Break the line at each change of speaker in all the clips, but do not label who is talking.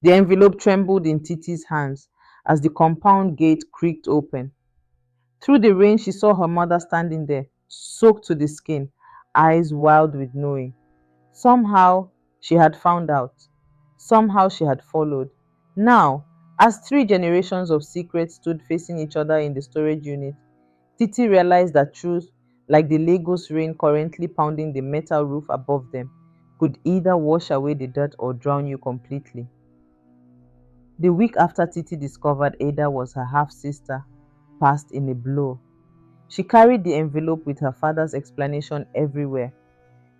The envelope trembled in Titi's hands as the compound gate creaked open. Through the rain, she saw her mother standing there, soaked to the skin, eyes wild with knowing. Somehow she had found out. Somehow she had followed. Now, as three generations of secrets stood facing each other in the storage unit, Titi realized that truth, like the Lagos rain currently pounding the metal roof above them, could either wash away the dirt or drown you completely. The week after Titi discovered Ada was her half sister, passed in a blow. She carried the envelope with her father's explanation everywhere,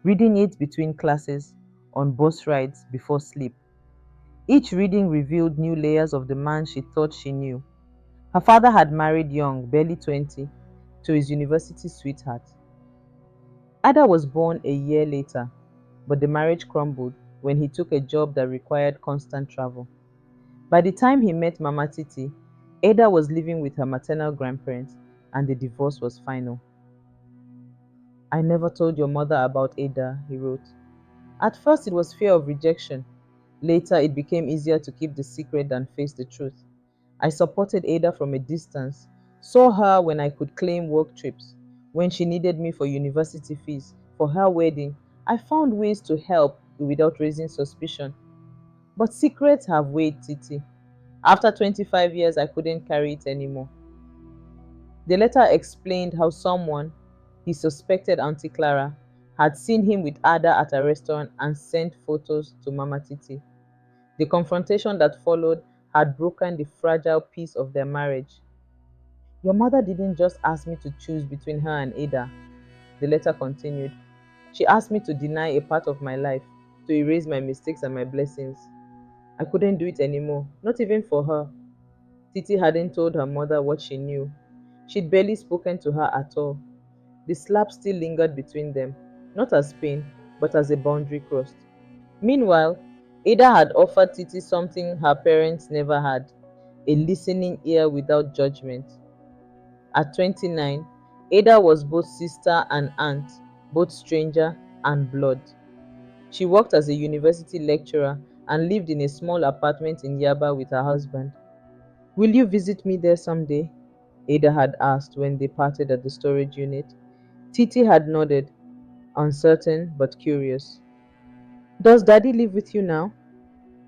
reading it between classes, on bus rides, before sleep. Each reading revealed new layers of the man she thought she knew. Her father had married young, barely 20, to his university sweetheart. Ada was born a year later, but the marriage crumbled when he took a job that required constant travel. By the time he met Mama Titi, Ada was living with her maternal grandparents and the divorce was final. I never told your mother about Ada, he wrote. At first, it was fear of rejection. Later, it became easier to keep the secret than face the truth. I supported Ada from a distance, saw her when I could claim work trips, when she needed me for university fees, for her wedding. I found ways to help without raising suspicion. But secrets have weight, Titi. After 25 years, I couldn't carry it anymore. The letter explained how someone, he suspected Auntie Clara, had seen him with Ada at a restaurant and sent photos to Mama Titi. The confrontation that followed had broken the fragile peace of their marriage. Your mother didn't just ask me to choose between her and Ada, the letter continued. She asked me to deny a part of my life, to erase my mistakes and my blessings. I couldn't do it anymore, not even for her. Titi hadn't told her mother what she knew. She'd barely spoken to her at all. The slap still lingered between them, not as pain, but as a boundary crossed. Meanwhile, Ada had offered Titi something her parents never had, a listening ear without judgment. At 29, Ada was both sister and aunt, both stranger and blood. She worked as a university lecturer and lived in a small apartment in Yaba with her husband. Will you visit me there someday? Ada had asked when they parted at the storage unit. Titi had nodded, uncertain but curious. Does Daddy live with you now?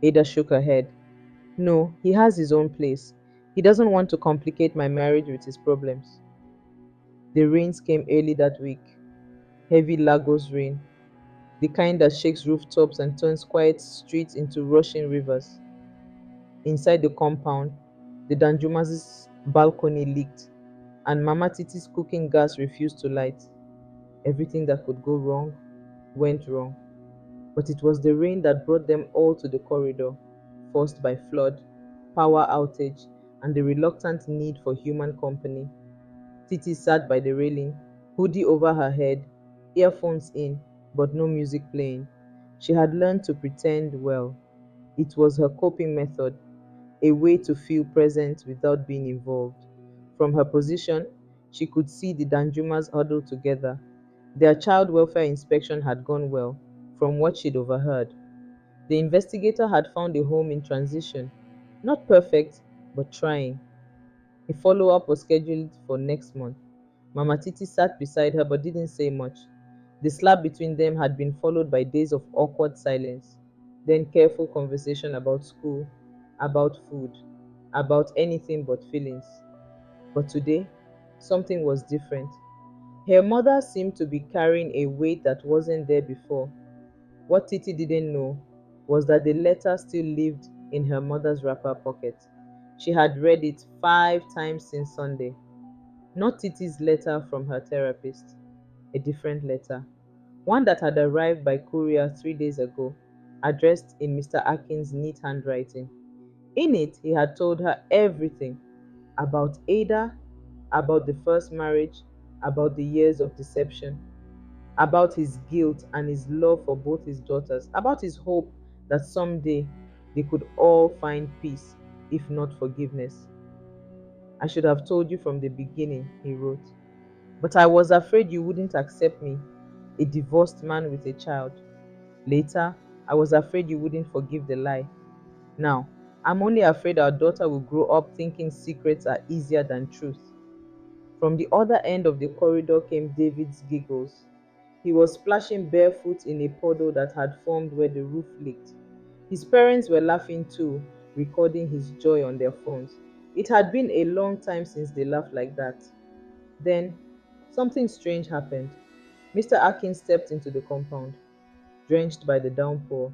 Ada shook her head. No, he has his own place. He doesn't want to complicate my marriage with his problems. The rains came early that week. Heavy Lagos rain, the kind that shakes rooftops and turns quiet streets into rushing rivers. Inside the compound, the Danjumas' balcony leaked, and Mama Titi's cooking gas refused to light. Everything that could go wrong went wrong. But it was the rain that brought them all to the corridor, forced by flood, power outage, and the reluctant need for human company. Titi sat by the railing, hoodie over her head, earphones in, but no music playing. She had learned to pretend well. It was her coping method, a way to feel present without being involved. From her position, she could see the Danjumas huddled together. Their child welfare inspection had gone well, from what she'd overheard. The investigator had found a home in transition, not perfect, but trying. A follow up was scheduled for next month. Mama Titi sat beside her but didn't say much. The slap between them had been followed by days of awkward silence, then careful conversation about school, about food, about anything but feelings. But today, something was different. Her mother seemed to be carrying a weight that wasn't there before. What Titi didn't know was that the letter still lived in her mother's wrapper pocket. She had read it 5 times since Sunday. Not Titi's letter from her therapist, a different letter. One that had arrived by courier 3 days ago, addressed in Mr. Akin's neat handwriting. In it, he had told her everything about Ada, about the first marriage, about the years of deception, about his guilt and his love for both his daughters, about his hope that someday they could all find peace, if not forgiveness. I should have told you from the beginning, he wrote, but I was afraid you wouldn't accept me, a divorced man with a child. Later, I was afraid you wouldn't forgive the lie. Now, I'm only afraid our daughter will grow up thinking secrets are easier than truth. From the other end of the corridor came David's giggles. He was splashing barefoot in a puddle that had formed where the roof leaked. His parents were laughing too, recording his joy on their phones. It had been a long time since they laughed like that. Then, something strange happened. Mr. Atkins stepped into the compound, drenched by the downpour,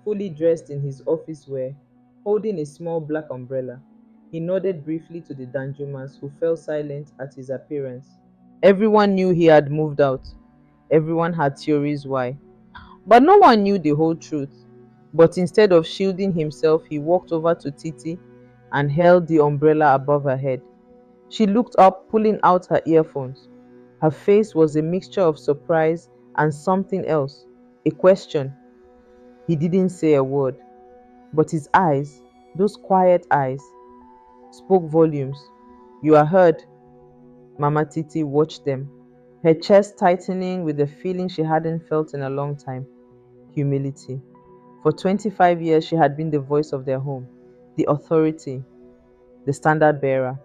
fully dressed in his office wear, holding a small black umbrella. He nodded briefly to the Danjumas, who fell silent at his appearance. Everyone knew he had moved out. Everyone had theories why. But no one knew the whole truth. But instead of shielding himself, he walked over to Titi and held the umbrella above her head. She looked up, pulling out her earphones. Her face was a mixture of surprise and something else, a question. He didn't say a word, but his eyes, those quiet eyes, spoke volumes. You are heard. Mama Titi watched them, her chest tightening with a feeling she hadn't felt in a long time, humility. For 25 years, she had been the voice of their home, the authority, the standard bearer.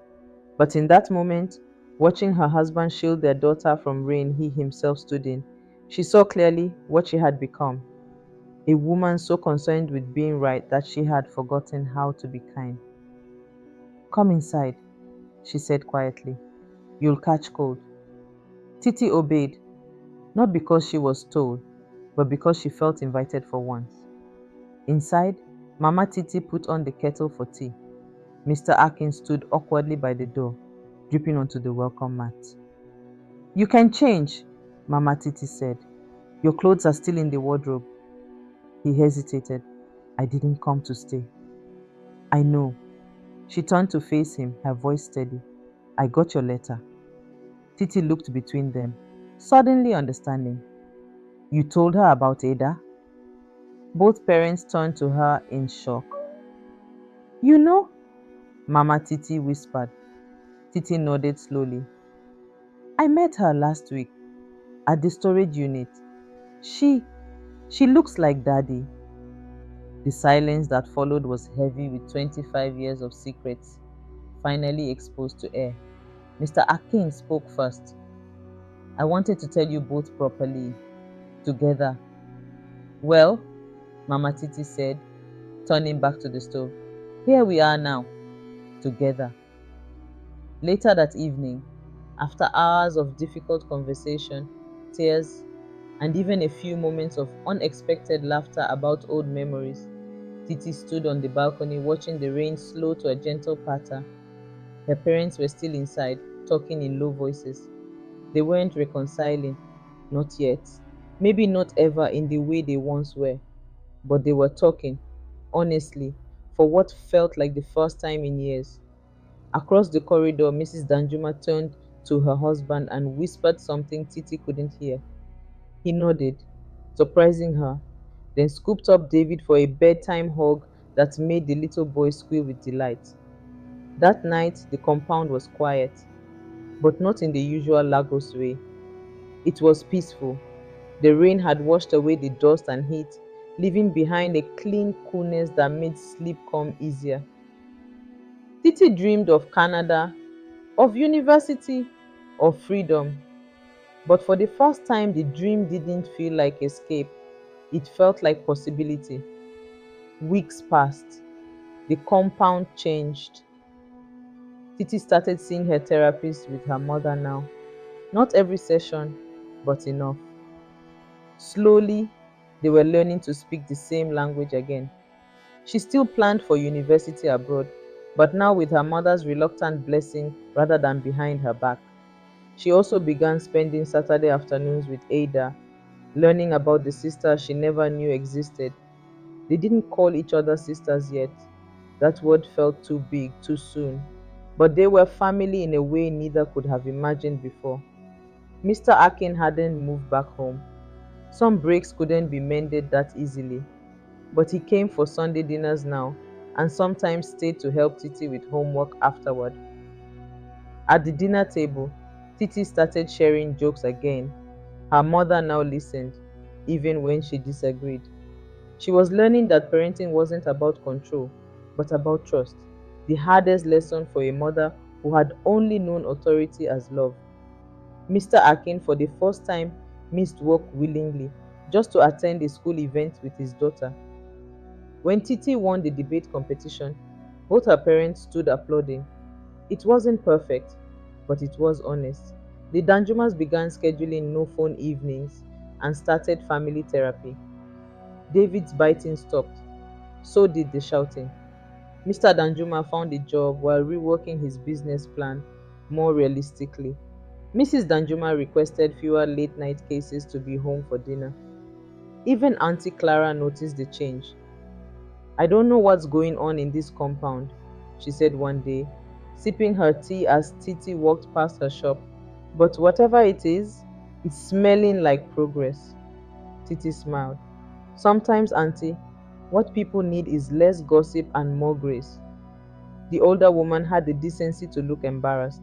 But in that moment, watching her husband shield their daughter from rain he himself stood in, she saw clearly what she had become, a woman so concerned with being right that she had forgotten how to be kind. Come inside, she said quietly. You'll catch cold. Titi obeyed, not because she was told, but because she felt invited for once. Inside, Mama Titi put on the kettle for tea. Mr. Atkins stood awkwardly by the door, dripping onto the welcome mat. You can change, Mama Titi said. Your clothes are still in the wardrobe. He hesitated. I didn't come to stay. I know. She turned to face him, her voice steady. I got your letter. Titi looked between them, suddenly understanding. You told her about Ada? Both parents turned to her in shock. You know? Mama Titi whispered. Titi nodded slowly. I met her last week at the storage unit. She she looks like Daddy. The silence that followed was heavy with 25 years of secrets finally exposed to air. Mr. Akin spoke first. I wanted to tell you both properly, together. Well, Mama Titi said, turning back to the stove. Here we are now, together. Later that evening, after hours of difficult conversation, tears, and even a few moments of unexpected laughter about old memories, Titi stood on the balcony watching the rain slow to a gentle patter. Her parents were still inside, talking in low voices. They weren't reconciling, not yet. Maybe not ever in the way they once were, but they were talking, honestly, for what felt like the first time in years. Across the corridor, Mrs. Danjuma turned to her husband and whispered something Titi couldn't hear. He nodded, surprising her, then scooped up David for a bedtime hug that made the little boy squeal with delight. That night, the compound was quiet, but not in the usual Lagos way. It was peaceful. The rain had washed away the dust and heat, leaving behind a clean coolness that made sleep come easier. Titi dreamed of Canada, of university, of freedom. But for the first time, the dream didn't feel like escape. It felt like possibility. Weeks passed. The compound changed. Titi started seeing her therapist with her mother now. Not every session, but enough. Slowly, they were learning to speak the same language again. She still planned for university abroad, but now with her mother's reluctant blessing rather than behind her back. She also began spending Saturday afternoons with Ada, learning about the sisters she never knew existed. They didn't call each other sisters yet. That word felt too big, too soon. But they were family in a way neither could have imagined before. Mr. Akin hadn't moved back home. Some breaks couldn't be mended that easily, but he came for Sunday dinners now and sometimes stayed to help Titi with homework afterward. At the dinner table, Titi started sharing jokes again. Her mother now listened, even when she disagreed. She was learning that parenting wasn't about control, but about trust. The hardest lesson for a mother who had only known authority as love. Mr. Akin, for the first time, missed work willingly just to attend a school event with his daughter. When Titi won the debate competition, both her parents stood applauding. It wasn't perfect, but it was honest. The Danjumas began scheduling no phone evenings and started family therapy. David's biting stopped. So did the shouting. Mr. Danjuma found a job while reworking his business plan more realistically. Mrs. Danjuma requested fewer late night cases to be home for dinner. Even Auntie Clara noticed the change. I don't know what's going on in this compound, she said one day, sipping her tea as Titi walked past her shop. But whatever it is, it's smelling like progress. Titi smiled. Sometimes, Auntie, what people need is less gossip and more grace. The older woman had the decency to look embarrassed.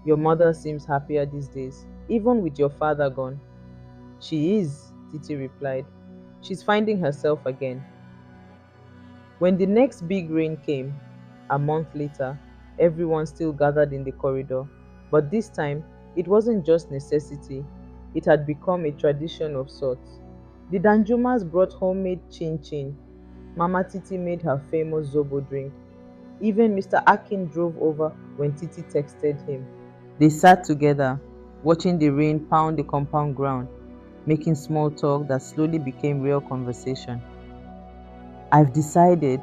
Your mother seems happier these days, even with your father gone. She is, Titi replied. She's finding herself again. When the next big rain came, a month later, everyone still gathered in the corridor. But this time, it wasn't just necessity, it had become a tradition of sorts. The Danjumas brought homemade chin chin. Mama Titi made her famous Zobo drink. Even Mr. Akin drove over when Titi texted him. They sat together, watching the rain pound the compound ground, making small talk that slowly became real conversation. I've decided,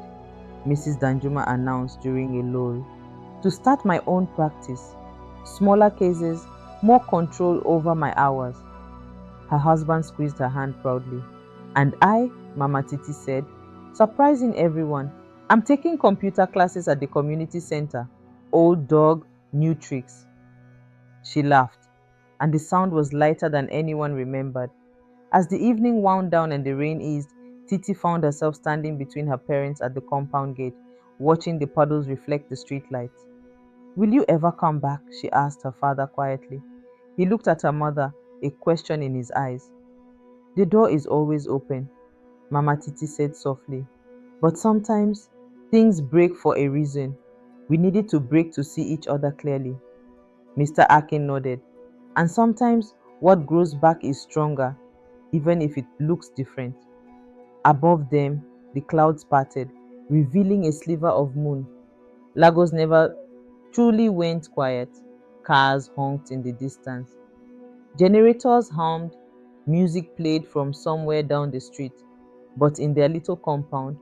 Mrs. Danjuma announced during a lull, to start my own practice. Smaller cases, more control over my hours. Her husband squeezed her hand proudly. And I, Mama Titi said, surprising everyone, I'm taking computer classes at the community center. Old dog, new tricks. She laughed, and the sound was lighter than anyone remembered. As the evening wound down and the rain eased, Titi found herself standing between her parents at the compound gate, watching the puddles reflect the streetlights. Will you ever come back? She asked her father quietly. He looked at her mother, a question in his eyes. The door is always open, Mama Titi said softly. But sometimes things break for a reason. We needed to break to see each other clearly. Mr. Akin nodded. And sometimes what grows back is stronger, even if it looks different. Above them, the clouds parted, revealing a sliver of moon. Lagos never truly went quiet. Cars honked in the distance. Generators hummed, music played from somewhere down the street. But in their little compound,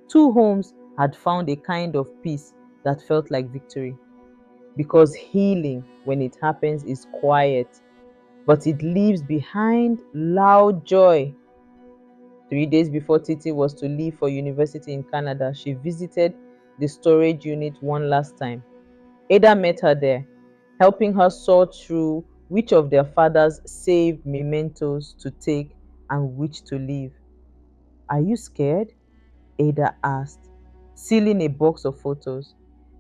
two homes had found a kind of peace that felt like victory. Because healing, when it happens, is quiet, but it leaves behind loud joy. 3 days before Titi was to leave for university in Canada, she visited the storage unit one last time. Ada met her there, helping her sort through which of their fathers saved mementos to take and which to leave. Are you scared? Ada asked, sealing a box of photos.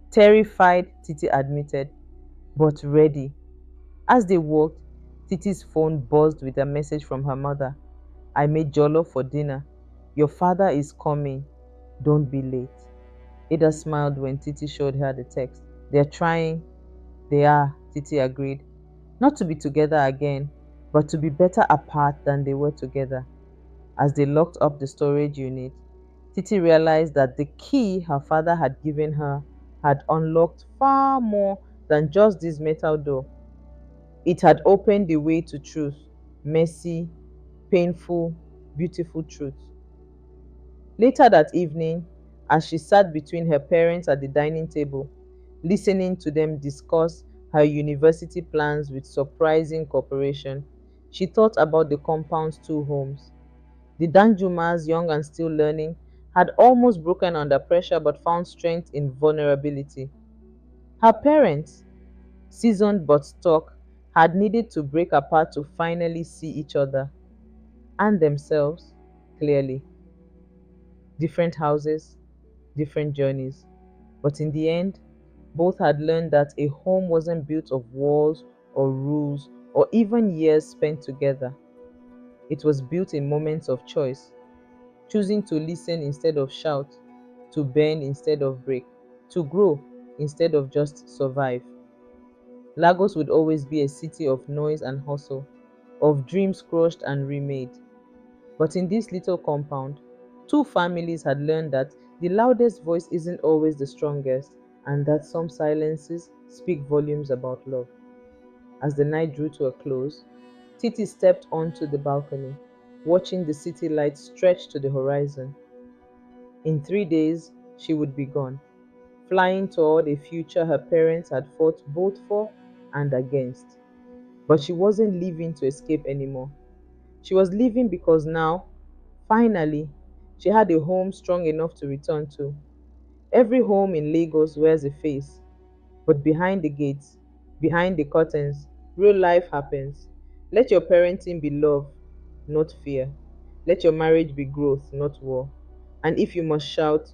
Terrified, Titi admitted, but ready. As they walked, Titi's phone buzzed with a message from her mother. I made jollof for dinner. Your father is coming. Don't be late. Ada smiled when Titi showed her the text. They're trying. They are, Titi agreed. Not to be together again, but to be better apart than they were together. As they locked up the storage unit, Titi realized that the key her father had given her had unlocked far more than just this metal door. It had opened the way to truth, messy, painful, beautiful truth. Later that evening, as she sat between her parents at the dining table, listening to them discuss her university plans with surprising cooperation, she thought about the compound's two homes. The Danjumas, young and still learning, had almost broken under pressure but found strength in vulnerability. Her parents, seasoned but stuck, had needed to break apart to finally see each other and themselves clearly. Different houses, different journeys. But in the end, both had learned that a home wasn't built of walls or rules or even years spent together. It was built in moments of choice. choosing to listen instead of shout, to bend instead of break, to grow instead of just survive. Lagos would always be a city of noise and hustle, of dreams crushed and remade. But in this little compound, two families had learned that the loudest voice isn't always the strongest, and that some silences speak volumes about love. As the night drew to a close, Titi stepped onto the balcony, watching the city lights stretch to the horizon. In 3 days, she would be gone, flying toward a future her parents had fought both for and against. But she wasn't leaving to escape anymore. She was leaving because now, finally, she had a home strong enough to return to. Every home in Lagos wears a face, but behind the gates, behind the curtains, real life happens. Let your parenting be love, not fear. Let your marriage be growth, not war. And if you must shout,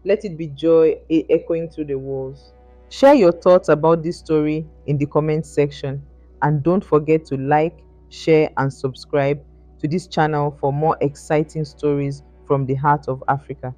let it be joy echoing through the walls. Share your thoughts about this story in the comment section, and don't forget to like, share, and subscribe to this channel for more exciting stories from the heart of Africa.